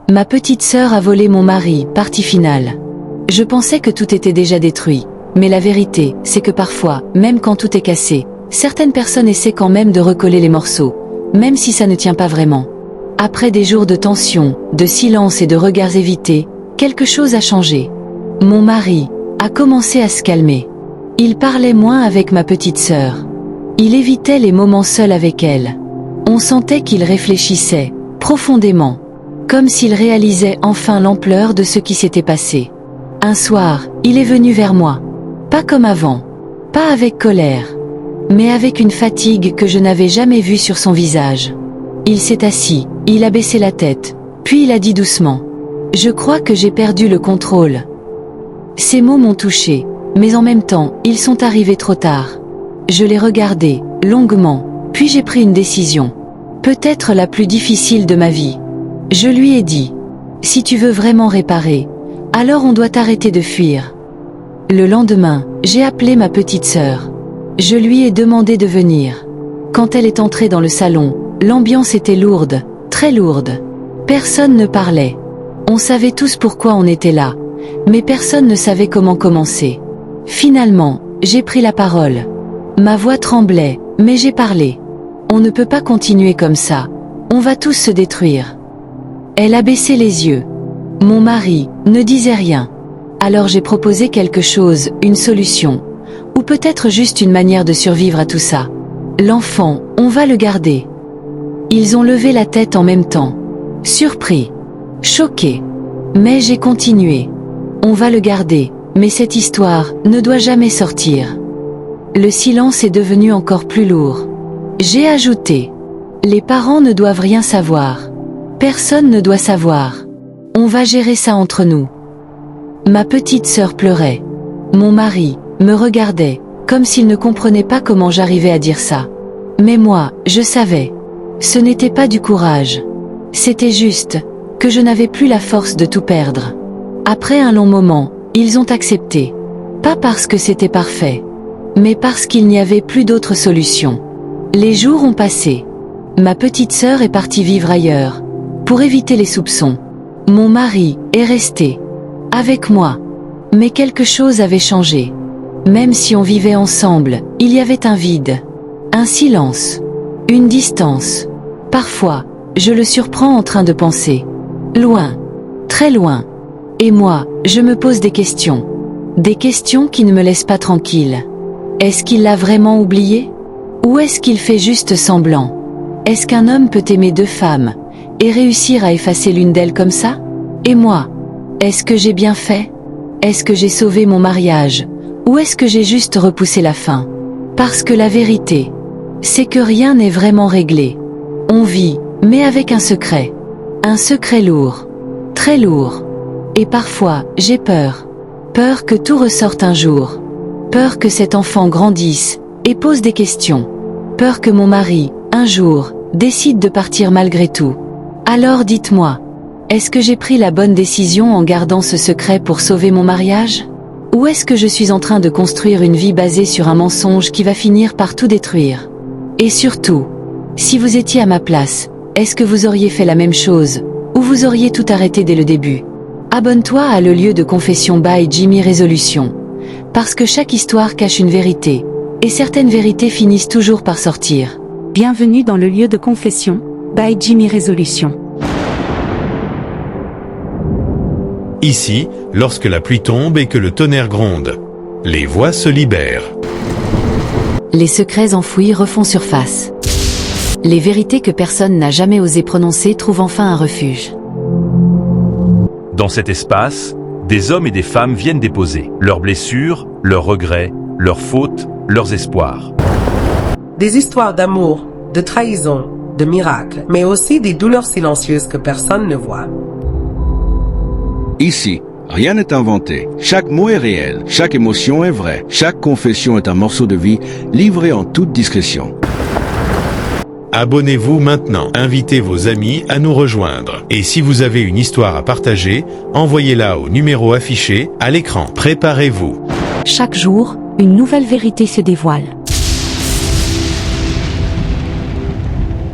Ma petite sœur a volé mon mari, partie finale. Je pensais que tout était déjà détruit. Mais la vérité, c'est que parfois, même quand tout est cassé, certaines personnes essaient quand même de recoller les morceaux, même si ça ne tient pas vraiment. Après des jours de tension, de silence et de regards évités, quelque chose a changé. Mon mari a commencé à se calmer. Il parlait moins avec ma petite sœur. Il évitait les moments seuls avec elle. On sentait qu'il réfléchissait, profondément, comme s'il réalisait enfin l'ampleur de ce qui s'était passé. Un soir, il est venu vers moi. Pas comme avant. Pas avec colère. Mais avec une fatigue que je n'avais jamais vue sur son visage. Il s'est assis, il a baissé la tête, puis il a dit doucement. Je crois que j'ai perdu le contrôle. Ces mots m'ont touché, mais en même temps, ils sont arrivés trop tard. Je l'ai regardé, longuement, puis j'ai pris une décision. Peut-être la plus difficile de ma vie. Je lui ai dit. Si tu veux vraiment réparer, alors on doit arrêter de fuir. Le lendemain, j'ai appelé ma petite sœur. Je lui ai demandé de venir. Quand elle est entrée dans le salon, l'ambiance était lourde, très lourde. Personne ne parlait. On savait tous pourquoi on était là, mais personne ne savait comment commencer. Finalement, j'ai pris la parole. Ma voix tremblait, mais j'ai parlé. On ne peut pas continuer comme ça. On va tous se détruire. Elle a baissé les yeux. Mon mari ne disait rien. Alors j'ai proposé quelque chose, une solution. Ou peut-être juste une manière de survivre à tout ça. L'enfant, on va le garder. Ils ont levé la tête en même temps. Surpris. Choqués. Mais j'ai continué. On va le garder, mais cette histoire ne doit jamais sortir. Le silence est devenu encore plus lourd. J'ai ajouté. Les parents ne doivent rien savoir. Personne ne doit savoir. On va gérer ça entre nous. Ma petite sœur pleurait. Mon mari me regardait, comme s'il ne comprenait pas comment j'arrivais à dire ça. Mais moi, je savais. Ce n'était pas du courage. C'était juste que je n'avais plus la force de tout perdre. Après un long moment, ils ont accepté. Pas parce que c'était parfait, mais parce qu'il n'y avait plus d'autre solution. Les jours ont passé. Ma petite sœur est partie vivre ailleurs, pour éviter les soupçons. Mon mari est resté avec moi. Mais quelque chose avait changé. Même si on vivait ensemble, il y avait un vide, un silence, une distance. Parfois, je le surprends en train de penser. Loin, très loin. Et moi, je me pose des questions. Des questions qui ne me laissent pas tranquille. Est-ce qu'il l'a vraiment oublié? Ou est-ce qu'il fait juste semblant? Est-ce qu'un homme peut aimer deux femmes et réussir à effacer l'une d'elles comme ça? Et moi? Est-ce que j'ai bien fait? Est-ce que j'ai sauvé mon mariage? Ou est-ce que j'ai juste repoussé la fin? Parce que la vérité, c'est que rien n'est vraiment réglé. On vit, mais avec un secret. Un secret lourd. Très lourd. Et parfois, j'ai peur. Peur que tout ressorte un jour. Peur que cet enfant grandisse et pose des questions. Peur que mon mari, un jour, décide de partir malgré tout. Alors dites-moi, est-ce que j'ai pris la bonne décision en gardant ce secret pour sauver mon mariage? Ou est-ce que je suis en train de construire une vie basée sur un mensonge qui va finir par tout détruire? Et surtout, si vous étiez à ma place, est-ce que vous auriez fait la même chose, ou vous auriez tout arrêté dès le début? Abonne-toi à Le Lieu de Confession by Jimmy Résolution. Parce que chaque histoire cache une vérité, et certaines vérités finissent toujours par sortir. Bienvenue dans Le Lieu de Confession by Jimmy Résolution. Ici, lorsque la pluie tombe et que le tonnerre gronde, les voix se libèrent. Les secrets enfouis refont surface. Les vérités que personne n'a jamais osé prononcer trouvent enfin un refuge. Dans cet espace, des hommes et des femmes viennent déposer leurs blessures, leurs regrets, leurs fautes, leurs espoirs. Des histoires d'amour, de trahison, de miracles, mais aussi des douleurs silencieuses que personne ne voit. Ici, rien n'est inventé. Chaque mot est réel, chaque émotion est vraie, chaque confession est un morceau de vie livré en toute discrétion. Abonnez-vous maintenant, invitez vos amis à nous rejoindre. Et si vous avez une histoire à partager, envoyez-la au numéro affiché à l'écran. Préparez-vous. Chaque jour, une nouvelle vérité se dévoile.